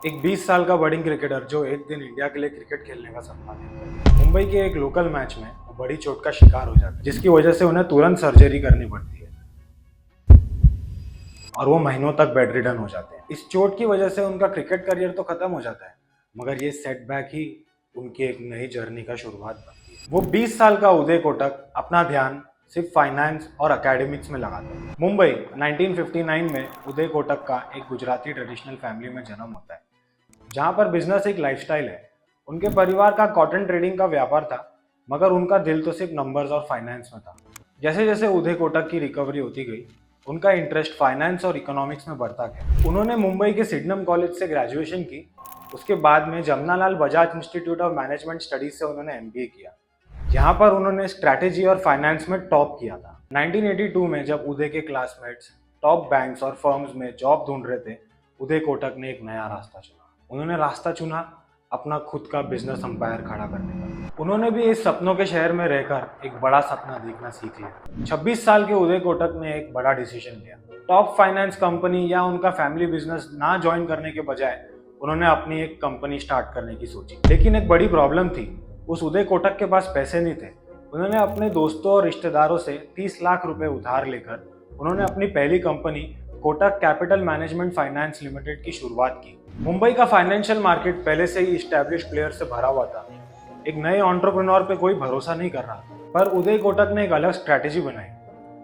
एक 20 साल का बडिंग क्रिकेटर जो एक दिन इंडिया के लिए क्रिकेट खेलने का सपना देखता है। मुंबई के एक लोकल मैच में वो बड़ी चोट का शिकार हो जाता है, जिसकी वजह से उन्हें तुरंत सर्जरी करनी पड़ती है और वो महीनों तक बेड रिडन हो जाते हैं। इस चोट की वजह से उनका क्रिकेट करियर तो खत्म हो जाता है, मगर ये सेटबैक ही उनकी एक नई जर्नी का शुरुआत बनती है। वो 20 साल का उदय कोटक अपना ध्यान सिर्फ फाइनेंस और एकेडमिक्स में लगाता है। मुंबई 1959 में उदय कोटक का एक गुजराती ट्रेडिशनल फैमिली में जन्म होता है, जहाँ पर बिजनेस एक लाइफस्टाइल है। उनके परिवार का कॉटन ट्रेडिंग का व्यापार था, मगर उनका दिल तो सिर्फ नंबर्स और फाइनेंस में था। जैसे जैसे उदय कोटक की रिकवरी होती गई, उनका इंटरेस्ट फाइनेंस और इकोनॉमिक्स में बढ़ता गया। उन्होंने मुंबई के सिडनम कॉलेज से ग्रेजुएशन की। उसके बाद में Jamnalal Bajaj institute of management studies से उन्होंने एमबीए किया। यहाँ पर उन्होंने स्ट्रैटेजी और फाइनेंस में टॉप किया था। 1982 में जब उदय के क्लासमेट्स टॉप बैंक्स और फर्म्स में जॉब ढूंढ रहे थे, उदय कोटक ने एक नया रास्ता चुना। उन्होंने रास्ता चुना अपना खुद का बिजनेस अंपायर खड़ा करने का। उन्होंने भी इस सपनों के शहर में रहकर एक बड़ा सपना देखना सीख लिया। 26 साल के उदय कोटक ने एक बड़ा डिसीजन लिया। टॉप फाइनेंस कंपनी या उनका फैमिली बिजनेस ना ज्वाइन करने के बजाय उन्होंने अपनी एक कंपनी स्टार्ट करने की सोची। लेकिन एक बड़ी प्रॉब्लम थी, उस उदय कोटक के पास पैसे नहीं थे। उन्होंने अपने दोस्तों और रिश्तेदारों से 30 लाख रुपए उधार लेकर उन्होंने अपनी पहली company Kotak capital management finance limited की शुरुआत की। मुंबई का फाइनेंशियल मार्केट पहले से ही इस्टेब्लिश प्लेयर से भरा हुआ था। एक नए एंटरप्रेन्योर पे कोई भरोसा नहीं कर रहा था, पर उदय कोटक ने एक अलग स्ट्रैटेजी बनाई।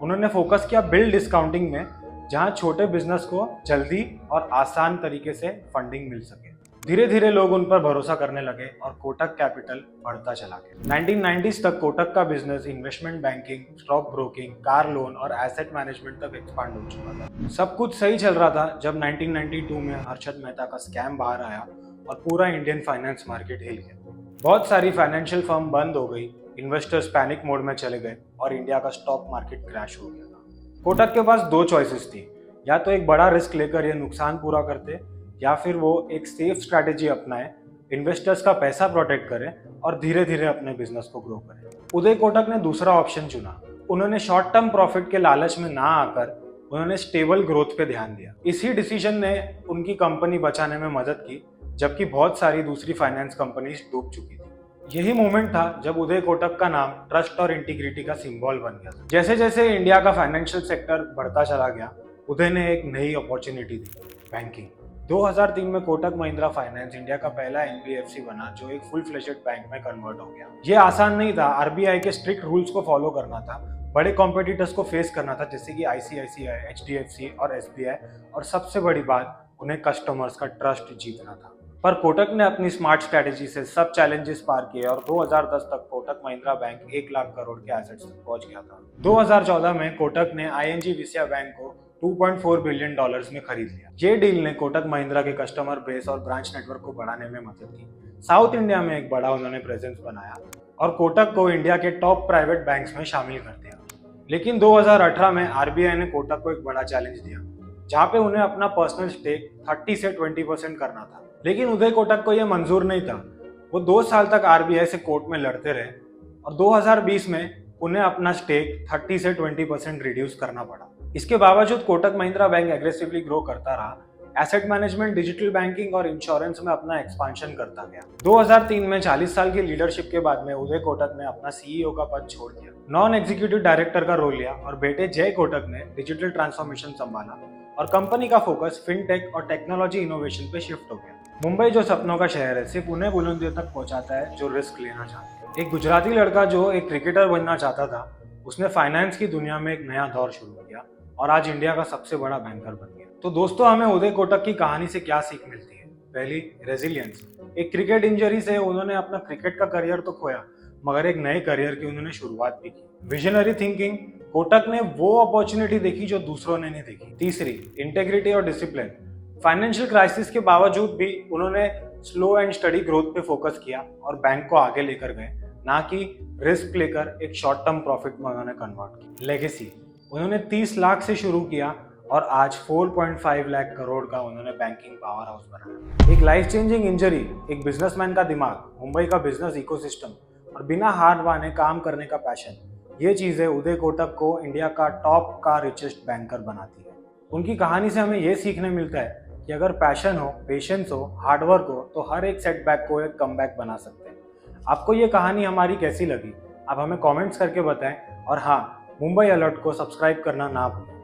उन्होंने फोकस किया बिल डिस्काउंटिंग में, जहां छोटे बिजनेस को जल्दी और आसान तरीके से फंडिंग मिल सके। धीरे धीरे लोग उन पर भरोसा करने लगे और कोटक कैपिटल बढ़ता चला गया। 1990s तक कोटक का business investment banking, stock broking, car loan और एसेट मैनेजमेंट तक एक्सपांड हो चुका था। सब कुछ सही चल रहा था जब 1992 में हर्षद मेहता का स्कैम बाहर आया और पूरा इंडियन फाइनेंस मार्केट हिल गया। बहुत सारी फाइनेंशियल फर्म बंद हो गई, इन्वेस्टर्स पैनिक मोड में चले गए और इंडिया का स्टॉक मार्केट क्रैश हो गया था। कोटक के पास दो चॉइसेस थी, या तो एक बड़ा रिस्क लेकर ये नुकसान पूरा करते, या फिर वो एक सेफ स्ट्रैटेजी अपनाए, इन्वेस्टर्स का पैसा प्रोटेक्ट करें और धीरे धीरे अपने बिजनेस को ग्रो करें। उदय कोटक ने दूसरा ऑप्शन चुना। उन्होंने शॉर्ट टर्म प्रॉफिट के लालच में ना आकर उन्होंने स्टेबल ग्रोथ पे ध्यान दिया। इसी डिसीजन ने उनकी कंपनी बचाने में मदद की, जबकि बहुत सारी दूसरी फाइनेंस कंपनीज डूब चुकी थी। यही मोमेंट था जब उदय कोटक का नाम ट्रस्ट और इंटीग्रिटी का सिंबल बन गया। जैसे जैसे इंडिया का फाइनेंशियल सेक्टर बढ़ता चला गया, उदय ने एक नई अपॉर्चुनिटी दी, बैंकिंग। 2003 में कोटक महिंद्रा फाइनेंस इंडिया का पहला एनबीएफसी बना, जो एक फुल फ्लेजेड बैंक में कन्वर्ट हो गया। ये आसान नहीं था, आरबीआई के स्ट्रिक्ट रूल्स को फॉलो करना था, बड़े कॉम्पिटिटर्स को फेस करना था जैसे कि आईसीआईसीआई, एचडीएफसी और एसबीआई, और सबसे बड़ी बात, उन्हें कस्टमर्स का ट्रस्ट जीतना था। पर कोटक ने अपनी स्मार्ट स्ट्रेटेजी से सब चैलेंजेस पार किए और 2010 तक कोटक महिंद्रा बैंक 1 लाख करोड़ के एसेट्स तक पहुंच गया था। 2014 में कोटक ने आईएनजी विजया बैंक को $2.4 बिलियन में खरीद लिया। ये डील ने कोटक महिंद्रा के कस्टमर बेस और ब्रांच नेटवर्क को बढ़ाने में मदद की। साउथ इंडिया में एक बड़ा उन्होंने प्रेजेंस बनाया और कोटक को इंडिया के टॉप प्राइवेट बैंक्स में शामिल कर दिया। लेकिन 2018 में आरबीआई ने कोटक को एक बड़ा चैलेंज दिया, जहां पे उन्हें अपना पर्सनल स्टेक 30 से 20% करना था। लेकिन उदय कोटक को यह मंजूर नहीं था। वो 2 साल तक आरबीआई से कोर्ट में लड़ते रहे और 2020 में उन्हें अपना स्टेक 30 से 20% रिड्यूस करना पड़ा। इसके बावजूद Kotak Mahindra bank aggressively grow करता रहा, एसेट मैनेजमेंट, डिजिटल बैंकिंग और इंश्योरेंस में अपना एक्सपांशन करता गया। 2003 में 40 साल की लीडरशिप के बाद में उदय कोटक ने अपना सीईओ का पद छोड़ दिया, नॉन एग्जीक्यूटिव डायरेक्टर का रोल लिया और बेटे जय कोटक ने डिजिटल ट्रांसफॉर्मेशन संभाला और कंपनी का फोकस फिनटेक और टेक्नोलॉजी इनोवेशन पे शिफ्ट हो गया। मुंबई जो सपनों का शहर है, सिर्फ उन्हें बुलंदियों तक पहुंचाता है जो रिस्क लेना चाहते हैं। एक गुजराती लड़का जो एक क्रिकेटर बनना चाहता था, उसने फाइनेंस की दुनिया में एक नया दौर शुरू किया और आज इंडिया का सबसे बड़ा बैंकर बन गया। तो दोस्तों, हमें उदय कोटक की कहानी से क्या सीख मिलती है? पहली, रेजिलियंस। एक क्रिकेट इंजरी से उन्होंने अपना क्रिकेट का करियर तो खोया, मगर एक नए करियर की उन्होंने शुरुआत भी की। विजनरी थिंकिंग, कोटक ने वो अपॉर्चुनिटी देखी जो दूसरों ने नहीं देखी। तीसरी, इंटेग्रिटी और डिसिप्लिन। फाइनेंशियल क्राइसिस के बावजूद भी उन्होंने स्लो एंड स्टडी ग्रोथ पे फोकस किया और बैंक को आगे लेकर गए, ना कि रिस्क लेकर एक शॉर्ट टर्म प्रॉफिट में उन्होंने कन्वर्ट किया। लेगेसी, उन्होंने 30 लाख से शुरू किया और आज 4.5 लाख करोड़ का उन्होंने बैंकिंग पावर हाउस बनाया। एक लाइफ चेंजिंग इंजरी, एक बिजनेसमैन का दिमाग, मुंबई का बिजनेस इकोसिस्टम और बिना हार माने काम करने का पैशन, ये चीजें उदय कोटक को इंडिया का टॉप का रिचेस्ट बैंकर बनाती है। उनकी कहानी से हमें यह सीखने मिलता है कि अगर पैशन हो, पेशेंस हो, हार्डवर्क हो तो हर एक सेटबैक को एक कमबैक बना सकते हैं। आपको ये कहानी हमारी कैसी लगी? आप हमें कमेंट्स करके बताएं और हाँ, मुंबई अलर्ट को सब्सक्राइब करना ना भूलें।